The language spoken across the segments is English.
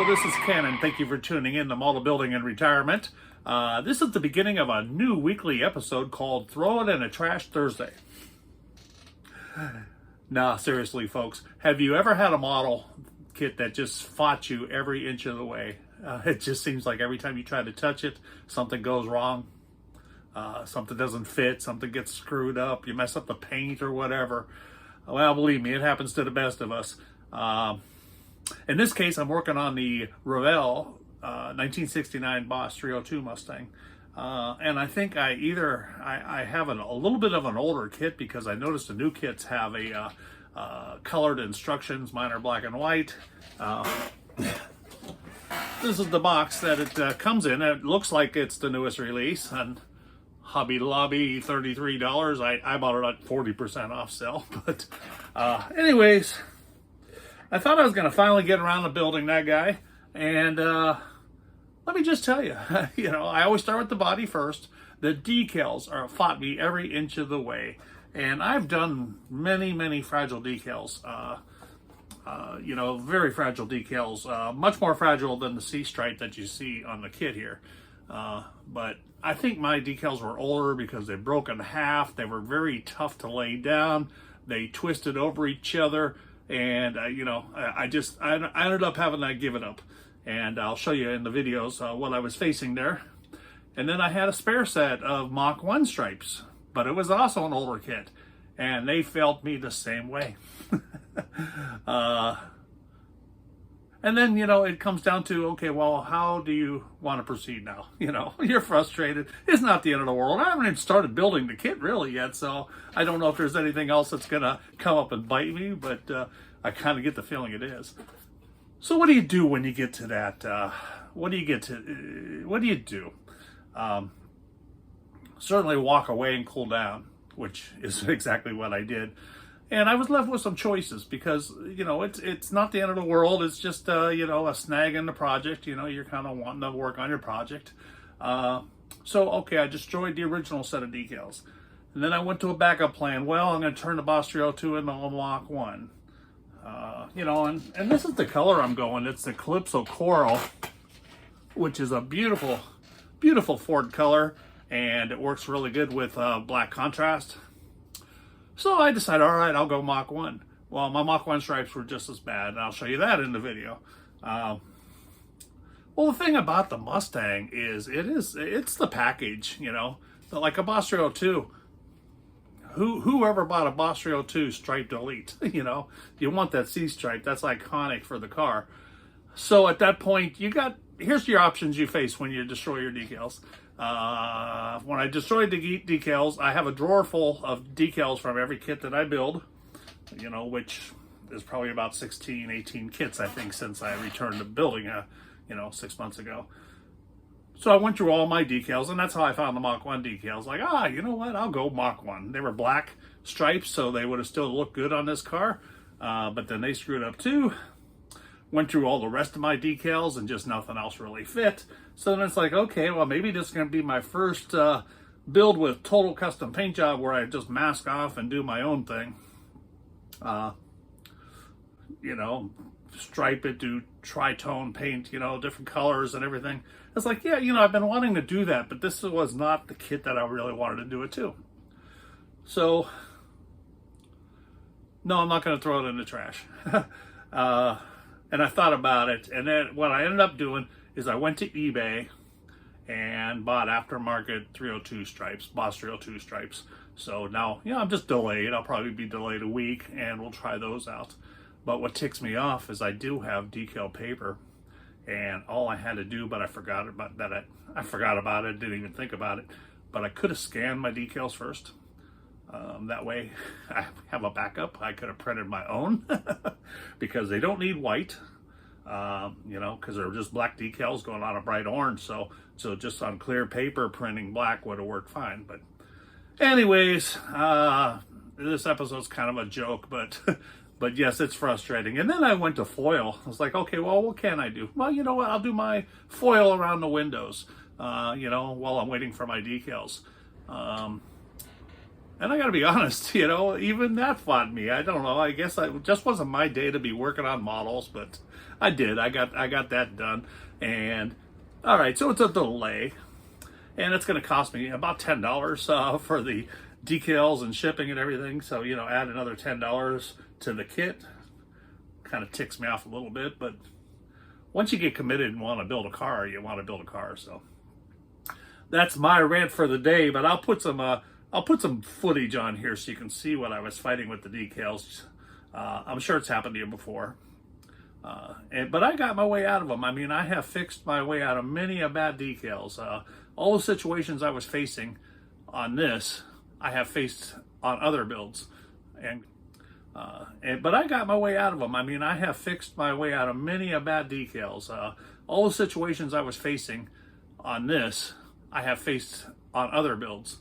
this is Ken, and thank you for tuning in to Model Building and Retirement. This is the beginning of a new weekly episode called Throw It in a Trash Thursday. Nah, seriously, folks, have you ever had a model kit that just fought you every inch of the way? It just seems like every time you try to touch it, something goes wrong. Something doesn't fit, something gets screwed up, you mess up the paint or whatever. Well, believe me, it happens to the best of us. In this case, I'm working on the Revell 1969 Boss 302 Mustang. And I think I have a little bit of an older kit because I noticed the new kits have a colored instructions. Mine are black and white. This is the box that it comes in. It looks like it's the newest release on Hobby Lobby, $33. I bought it at 40% off sale. But anyways, I thought I was going to finally get around to building that guy. And let me just tell you, I always start with the body first. The decals fought me every inch of the way. And I've done many, many fragile decals. Very fragile decals. Much more fragile than the C-stripe that you see on the kit here. But I think my decals were older because they broke in half. They were very tough to lay down. They twisted over each other. And, I ended up having to give it up. And I'll show you in the videos what I was facing there. And then I had a spare set of Mach 1 stripes, but it was also an older kit. And they failed me the same way. And then, it comes down to, okay, well, how do you want to proceed now? You're frustrated. It's not the end of the world. I haven't even started building the kit really yet, so I don't know if there's anything else that's going to come up and bite me, but I kind of get the feeling it is. So what do you do when you get to that? What do you do? Certainly walk away and cool down, which is exactly what I did. And I was left with some choices because, it's not the end of the world. It's just, a snag in the project. You're kind of wanting to work on your project. Okay, I destroyed the original set of decals. And then I went to a backup plan. Well, I'm going to turn the Boss 302 into a Mach 1. And this is the color I'm going. It's the Calypso Coral, which is a beautiful, beautiful Ford color. And it works really good with black contrast. So I decided, all right, I'll go Mach 1. Well, my Mach 1 stripes were just as bad, and I'll show you that in the video. Well, the thing about the Mustang is it's the package, like a Boss 302. Whoever bought a Boss 302 striped elite, you want that C stripe. That's iconic for the car. So at that point, here's your options you face when you destroy your decals. When I destroyed the decals, I have a drawer full of decals from every kit that I build, which is probably about 16, 18 kits, I think, since I returned to building, 6 months ago. So I went through all my decals, and that's how I found the Mach 1 decals. Like, you know what? I'll go Mach 1. They were black stripes, so they would have still looked good on this car. But then they screwed up too. Went through all the rest of my decals and just nothing else really fit. So then it's like, okay, well, maybe this is going to be my first build with total custom paint job where I just mask off and do my own thing. Stripe it, do tritone paint, different colors and everything. It's like, yeah, I've been wanting to do that, but this was not the kit that I really wanted to do it to. So, no, I'm not going to throw it in the trash. And I thought about it, and then what I ended up doing is I went to eBay and bought aftermarket 302 stripes, Boss 302 stripes. So now, I'm just delayed. I'll probably be delayed a week, and we'll try those out. But what ticks me off is I do have decal paper, and all I had to do, but I forgot about that. I forgot about it, didn't even think about it. But I could have scanned my decals first. That way I have a backup. I could have printed my own because they don't need white, because they're just black decals going on a bright orange. So just on clear paper, printing black would have worked fine. But anyways, this episode's kind of a joke, but yes, it's frustrating. And then I went to foil. I was like, okay, well, what can I do? Well, you know what? I'll do my foil around the windows, while I'm waiting for my decals. And I got to be honest, even that fought me. I don't know. I guess it just wasn't my day to be working on models, but I did. I got that done. And all right, so it's a delay, and it's going to cost me about $10 for the decals and shipping and everything. So add another $10 to the kit. Kind of ticks me off a little bit, but once you get committed and want to build a car, you want to build a car. So that's my rant for the day. But I'll put some footage on here so you can see what I was fighting with the decals. I'm sure it's happened to you before. But I got my way out of them. I mean, I have fixed my way out of many a bad decals. All the situations I was facing on this, I have faced on other builds. But I got my way out of them. I mean, I have fixed my way out of many a bad decals. All the situations I was facing on this, I have faced on other builds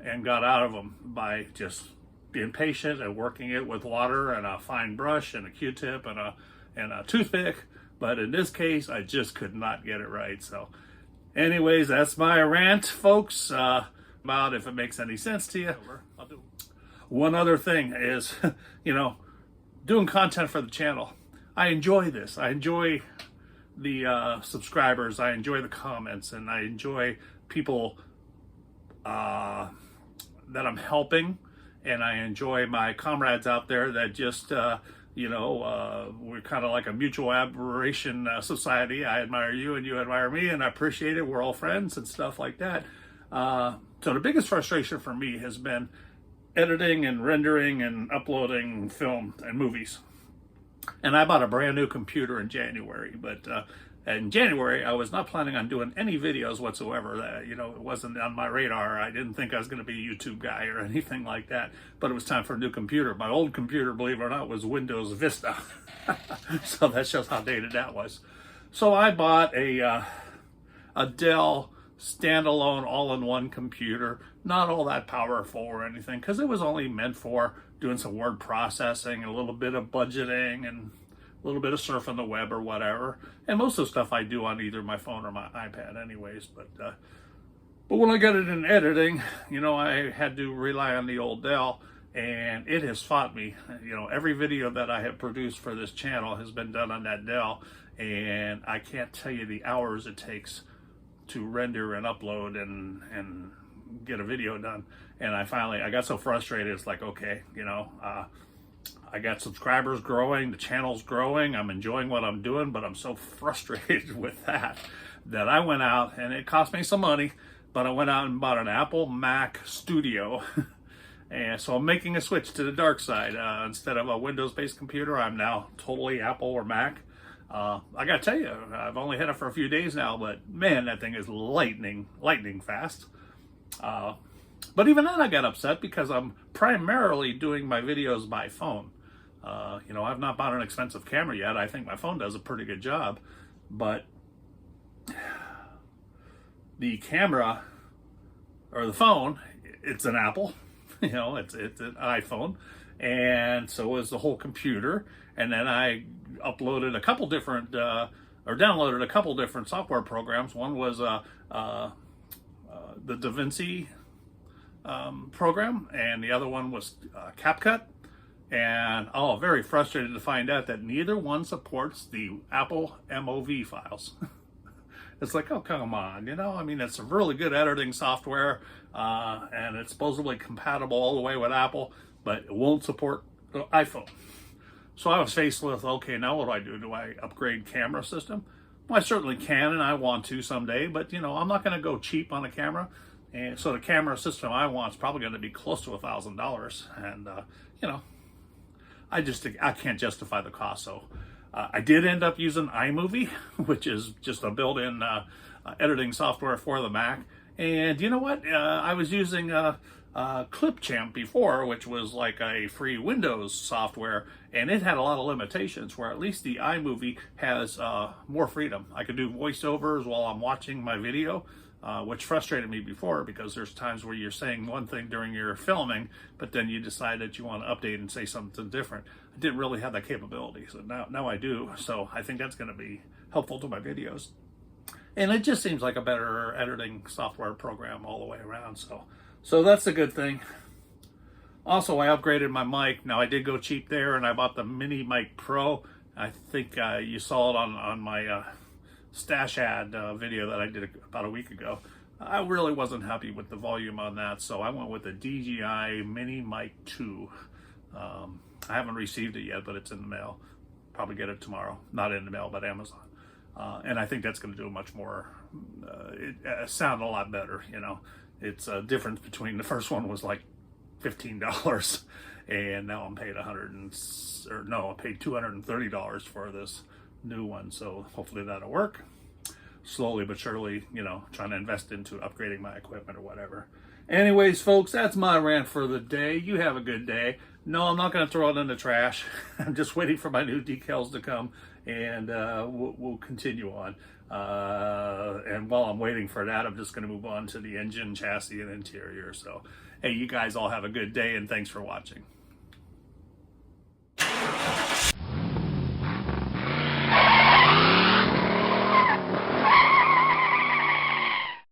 and got out of them by just being patient and working it with water and a fine brush and a Q-tip and a toothpick. But in this case, I just could not get it right. So anyways, that's my rant, folks. About if it makes any sense to you. I'll do. One other thing is, doing content for the channel. I enjoy this. I enjoy the subscribers. I enjoy the comments, and I enjoy people that I'm helping, and I enjoy my comrades out there that just, we're kind of like a mutual admiration society. I admire you, and you admire me, and I appreciate it. We're all friends and stuff like that. So the biggest frustration for me has been editing and rendering and uploading film and movies. And I bought a brand new computer in January, but in January I was not planning on doing any videos whatsoever. It wasn't on my radar. I didn't think I was going to be a YouTube guy or anything like that, but it was time for a new computer. My old computer, believe it or not, was Windows Vista. So that shows how dated that was. So I bought a Dell standalone all-in-one computer, not all that powerful or anything, because it was only meant for doing some word processing, a little bit of budgeting, and a little bit of surfing the web or whatever. And most of the stuff I do on either my phone or my iPad anyways. But when I got it in editing, I had to rely on the old Dell, and it has fought me. Every video that I have produced for this channel has been done on that Dell, and I can't tell you the hours it takes to render and upload and get a video done. And I got so frustrated. It's like, okay, I got subscribers growing, the channel's growing, I'm enjoying what I'm doing, but I'm so frustrated with that I went out, and it cost me some money, but I went out and bought an Apple Mac Studio. And so I'm making a switch to the dark side. Instead of a Windows-based computer, I'm now totally Apple or Mac. I gotta tell you, I've only had it for a few days now, but man, that thing is lightning fast. But even then I got upset because I'm primarily doing my videos by phone. I've not bought an expensive camera yet. I think my phone does a pretty good job, but the camera or the phone, it's an Apple, it's an iPhone, and so is the whole computer. And then I uploaded a couple different, or downloaded a couple different software programs. One was the DaVinci program, and the other one was CapCut. And very frustrated to find out that neither one supports the Apple MOV files. It's like, oh, come on, it's a really good editing software, and it's supposedly compatible all the way with Apple, but it won't support the iPhone. So I was faced with, okay, now what do? Do I upgrade camera system? Well, I certainly can, and I want to someday, but I'm not going to go cheap on a camera. And so the camera system I want is probably going to be close to $1,000, and I can't justify the cost. So I did end up using iMovie, which is just a built-in editing software for the Mac. And you know what? I was using Clipchamp before, which was like a free Windows software, and it had a lot of limitations, where at least the iMovie has more freedom. I could do voiceovers while I'm watching my video, which frustrated me before, because there's times where you're saying one thing during your filming, but then you decide that you want to update and say something different. I didn't really have that capability, so now I do. So I think that's going to be helpful to my videos. And it just seems like a better editing software program all the way around. So that's a good thing. Also, I upgraded my mic. Now, I did go cheap there, and I bought the Mini Mic Pro. I think you saw it on my stash ad video that I did about a week ago. I really wasn't happy with the volume on that, so I went with the DJI Mini Mic 2. I haven't received it yet, but it's in the mail. Probably get it tomorrow. Not in the mail, but Amazon. And I think that's going to do much more, sound a lot better, you know. It's a difference between the first one was like $15, and now I'm paid I paid $230 for this new one. So hopefully that'll work. Slowly but surely, you know, trying to invest into upgrading my equipment or whatever. Anyways, folks, that's my rant for the day. You have a good day. No, I'm not going to throw it in the trash. I'm just waiting for my new decals to come, and we'll continue on. And while I'm waiting for that, I'm just going to move on to the engine, chassis, and interior. So, hey, you guys all have a good day, and thanks for watching.